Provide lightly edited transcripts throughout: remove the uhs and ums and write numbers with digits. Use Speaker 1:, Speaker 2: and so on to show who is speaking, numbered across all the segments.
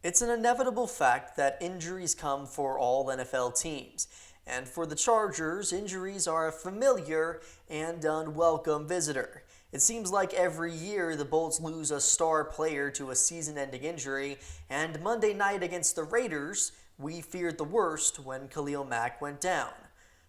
Speaker 1: It's an inevitable fact that injuries come for all NFL teams. And for the Chargers, injuries are a familiar and unwelcome visitor. It seems like every year the Bolts lose a star player to a season-ending injury, and Monday night against the Raiders, we feared the worst when Khalil Mack went down.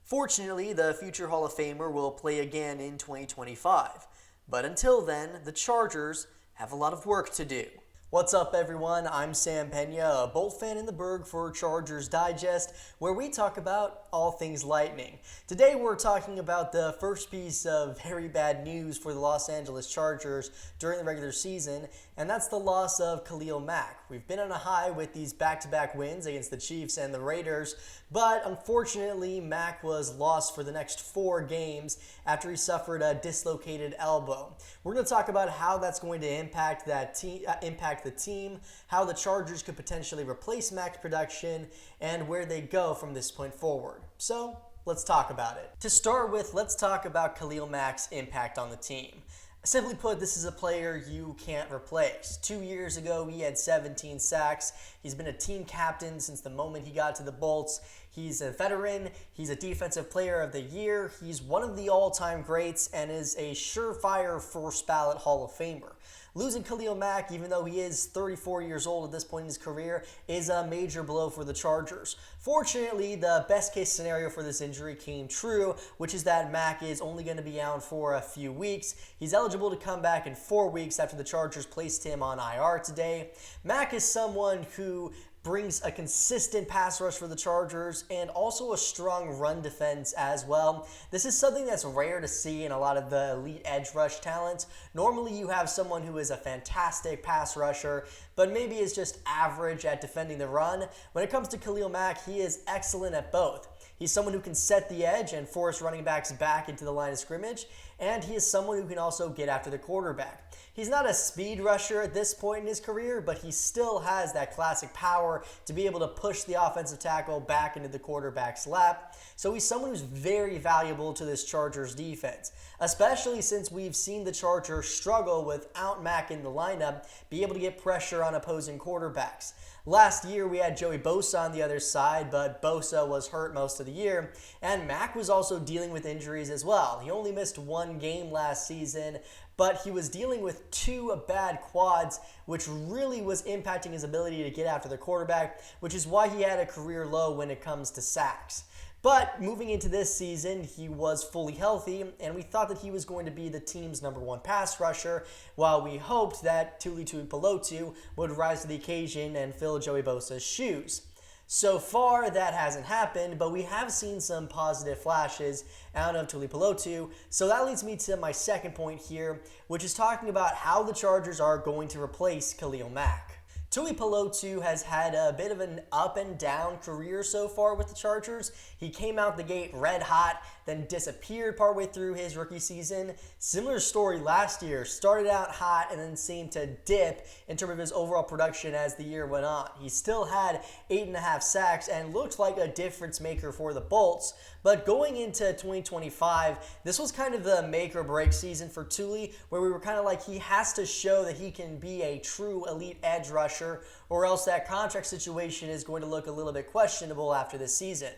Speaker 1: Fortunately, the future Hall of Famer will play again in 2025. But until then, the Chargers have a lot of work to do. What's up, everyone? I'm Sam Peña, a Bolt fan in the Berg for Chargers Digest, where we talk about all things Lightning. Today we're talking about the first piece of very bad news for the Los Angeles Chargers during the regular season, and that's the loss of Khalil Mack. We've been on a high with these back-to-back wins against the Chiefs and the Raiders, but unfortunately Mack was lost for the next 4 games after he suffered a dislocated elbow. We're going to talk about how that's going to impact the team, how the Chargers could potentially replace Mack's production, and where they go from this point forward. So, let's talk about it. To start with, let's talk about Khalil Mack's impact on the team. Simply put, this is a player you can't replace. 2 years ago, he had 17 sacks. He's been a team captain since the moment he got to the Bolts. He's a veteran. He's a defensive player of the year. He's one of the all-time greats and is a surefire first ballot Hall of Famer. Losing Khalil Mack, even though he is 34 years old at this point in his career, is a major blow for the Chargers. Fortunately, the best case scenario for this injury came true, which is that Mack is only going to be out for a few weeks. He's eligible to come back in 4 weeks after the Chargers placed him on IR today. Mack is someone who brings a consistent pass rush for the Chargers and also a strong run defense as well. This is something that's rare to see in a lot of the elite edge rush talent. Normally you have someone who is a fantastic pass rusher, but maybe is just average at defending the run. When it comes to Khalil Mack, he is excellent at both. He's someone who can set the edge and force running backs back into the line of scrimmage, and he is someone who can also get after the quarterback. He's not a speed rusher at this point in his career, but he still has that classic power to be able to push the offensive tackle back into the quarterback's lap. So he's someone who's very valuable to this Chargers defense, especially since we've seen the Chargers struggle without Mack in the lineup, be able to get pressure on opposing quarterbacks. Last year, we had Joey Bosa on the other side, but Bosa was hurt most of the year, and Mack was also dealing with injuries as well. He only missed 1 game last season, but he was dealing with 2 bad quads, which really was impacting his ability to get after the quarterback, which is why he had a career low when it comes to sacks. But moving into this season, he was fully healthy, and we thought that he was going to be the team's #1 pass rusher, while we hoped that Tuli Tuipulotu would rise to the occasion and fill Joey Bosa's shoes. So far, that hasn't happened, but we have seen some positive flashes out of Tuipulotu. So that leads me to my second point here, which is talking about how the Chargers are going to replace Khalil Mack. Tuipulotu has had a bit of an up and down career so far with the Chargers. He came out the gate red hot, then disappeared partway through his rookie season. Similar story last year, started out hot and then seemed to dip in terms of his overall production as the year went on. He still had 8.5 sacks and looked like a difference maker for the Bolts, but going into 2025, this was kind of the make or break season for Tuli, where we were kind of like, he has to show that he can be a true elite edge rusher, or else that contract situation is going to look a little bit questionable after this season.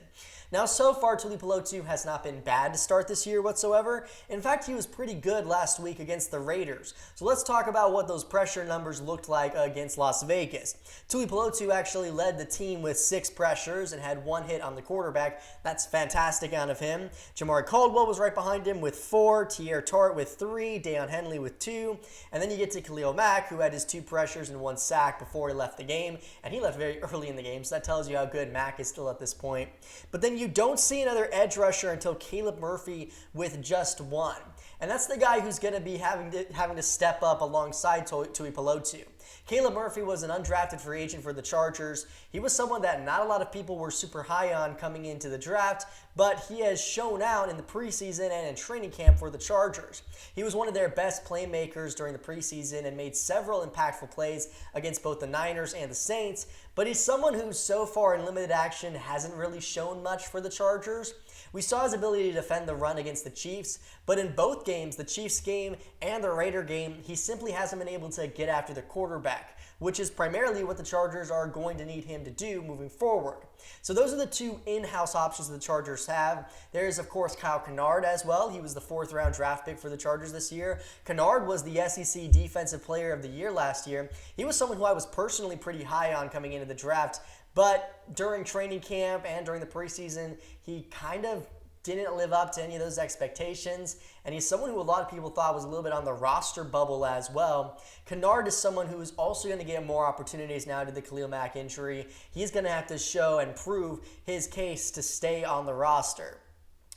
Speaker 1: Now, so far, Tuipulotu has not been bad to start this year whatsoever. In fact, he was pretty good last week against the Raiders. So let's talk about what those pressure numbers looked like against Las Vegas. Tuipulotu actually led the team with 6 pressures and had 1 hit on the quarterback. That's fantastic out of him. Jamari Caldwell was right behind him with 4, Tierre Tart with 3, Deion Henley with 2, and then you get to Khalil Mack, who had his 2 pressures and 1 sack before he left the game, and he left very early in the game, so that tells you how good Mack is still at this point. But then you don't see another edge rusher until Caleb Murphy with just 1. And that's the guy who's going to be having to step up alongside Tuipulotu. Caleb Murphy was an undrafted free agent for the Chargers. He was someone that not a lot of people were super high on coming into the draft, but he has shown out in the preseason and in training camp for the Chargers. He was one of their best playmakers during the preseason and made several impactful plays against both the Niners and the Saints, but he's someone who so far in limited action hasn't really shown much for the Chargers. We saw his ability to defend the run against the Chiefs, but in both games, the Chiefs game and the Raider game, he simply hasn't been able to get after the quarterback. which is primarily what the Chargers are going to need him to do moving forward. So those are the two in-house options the Chargers have. There is, of course, Kyle Kennard as well. He was the 4th-round draft pick for the Chargers this year. Kennard was the SEC Defensive Player of the Year last year. He was someone who I was personally pretty high on coming into the draft, but during training camp and during the preseason, he kind of didn't live up to any of those expectations, and he's someone who a lot of people thought was a little bit on the roster bubble as well. Kennard is someone who is also going to get more opportunities now due to the Khalil Mack injury. He's going to have to show and prove his case to stay on the roster.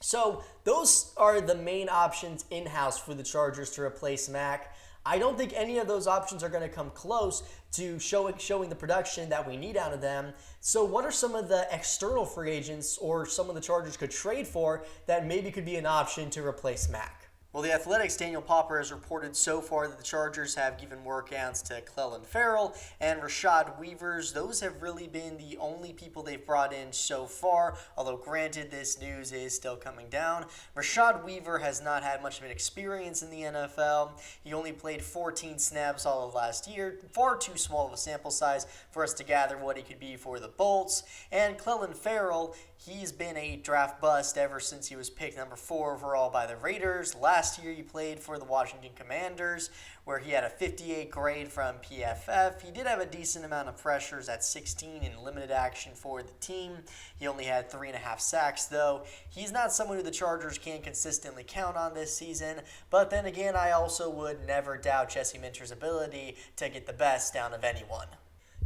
Speaker 1: So those are the main options in-house for the Chargers to replace Mack. I don't think any of those options are going to come close to showing the production that we need out of them. So what are some of the external free agents or someone the Chargers could trade for that maybe could be an option to replace Mack? Well, The Athletic's Daniel Popper has reported so far that the Chargers have given workouts to Clelin Ferrell and Rashad Weavers. Those have really been the only people they've brought in so far, although granted this news is still coming down. Rashad Weaver has not had much of an experience in the NFL. He only played 14 snaps all of last year, far too small of a sample size for us to gather what he could be for the Bolts. And Clelin Ferrell, he's been a draft bust ever since he was picked number 4 overall by the Raiders. Last year he played for the Washington Commanders, where he had a 58 grade from PFF. He did have a decent amount of pressures at 16 in limited action for the team. He only had 3.5 sacks, though. He's not someone who the Chargers can consistently count on this season, but then again, I also would never doubt Jesse Minter's ability to get the best out of anyone.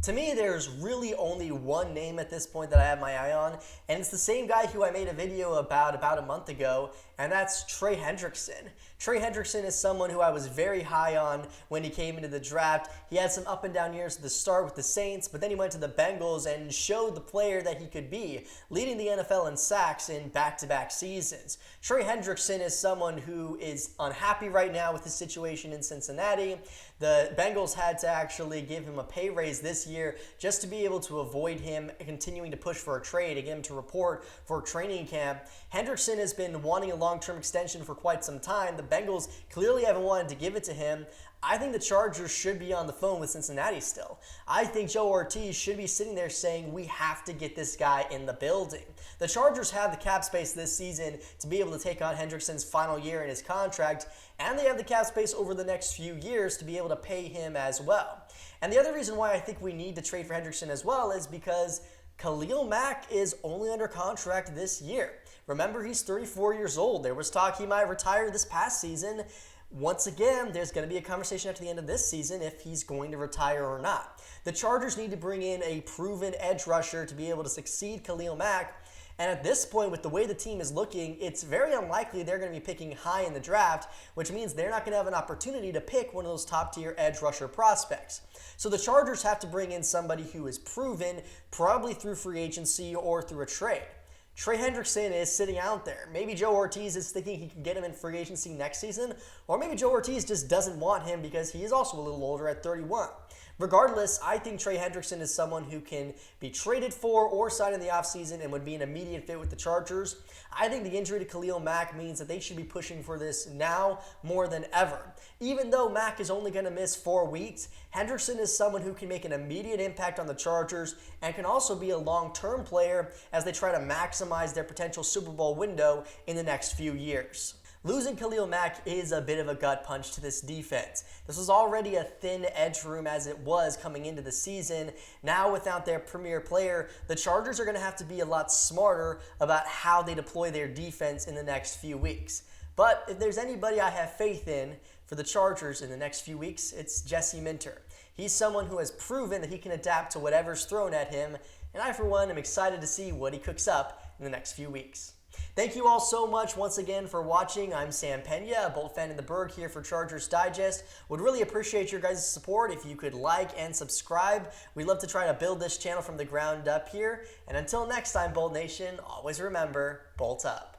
Speaker 1: To me, there's really only one name at this point that I have my eye on, and it's the same guy who I made a video about a month ago, and that's Trey Hendrickson. Trey Hendrickson is someone who I was very high on when he came into the draft. He had some up and down years at the start with the Saints, but then he went to the Bengals and showed the player that he could be, leading the NFL in sacks in back-to-back seasons. Trey Hendrickson is someone who is unhappy right now with his situation in Cincinnati. The Bengals had to actually give him a pay raise this year just to be able to avoid him continuing to push for a trade and get him to report for training camp. Hendrickson has been wanting a long-term extension for quite some time. The Bengals clearly haven't wanted to give it to him. I think the Chargers should be on the phone with Cincinnati still. I think Joe Hortiz should be sitting there saying, we have to get this guy in the building. The Chargers have the cap space this season to be able to take on Hendrickson's final year in his contract, and they have the cap space over the next few years to be able to pay him as well. And the other reason why I think we need to trade for Hendrickson as well is because Khalil Mack is only under contract this year. Remember, he's 34 years old. There was talk he might retire this past season. Once again, there's going to be a conversation after the end of this season if he's going to retire or not. The Chargers need to bring in a proven edge rusher to be able to succeed Khalil Mack. And at this point, with the way the team is looking, it's very unlikely they're going to be picking high in the draft, which means they're not going to have an opportunity to pick one of those top-tier edge rusher prospects. So the Chargers have to bring in somebody who is proven, probably through free agency or through a trade. Trey Hendrickson is sitting out there. Maybe Joe Hortiz is thinking he can get him in free agency next season, or maybe Joe Hortiz just doesn't want him because he is also a little older at 31. Regardless, I think Trey Hendrickson is someone who can be traded for or signed in the offseason and would be an immediate fit with the Chargers. I think the injury to Khalil Mack means that they should be pushing for this now more than ever. Even though Mack is only going to miss 4 weeks, Hendrickson is someone who can make an immediate impact on the Chargers and can also be a long-term player as they try to maximize their potential Super Bowl window in the next few years. Losing Khalil Mack is a bit of a gut punch to this defense. This was already a thin edge room as it was coming into the season. Now without their premier player, the Chargers are going to have to be a lot smarter about how they deploy their defense in the next few weeks. But if there's anybody I have faith in for the Chargers in the next few weeks, it's Jesse Minter. He's someone who has proven that he can adapt to whatever's thrown at him, and I, for one, am excited to see what he cooks up in the next few weeks. Thank you all so much once again for watching. I'm Sam Peña, a Bolt fan in the Berg here for Chargers Digest. Would really appreciate your guys' support if you could like and subscribe. We'd love to try to build this channel from the ground up here. And until next time, Bolt Nation, always remember, Bolt up.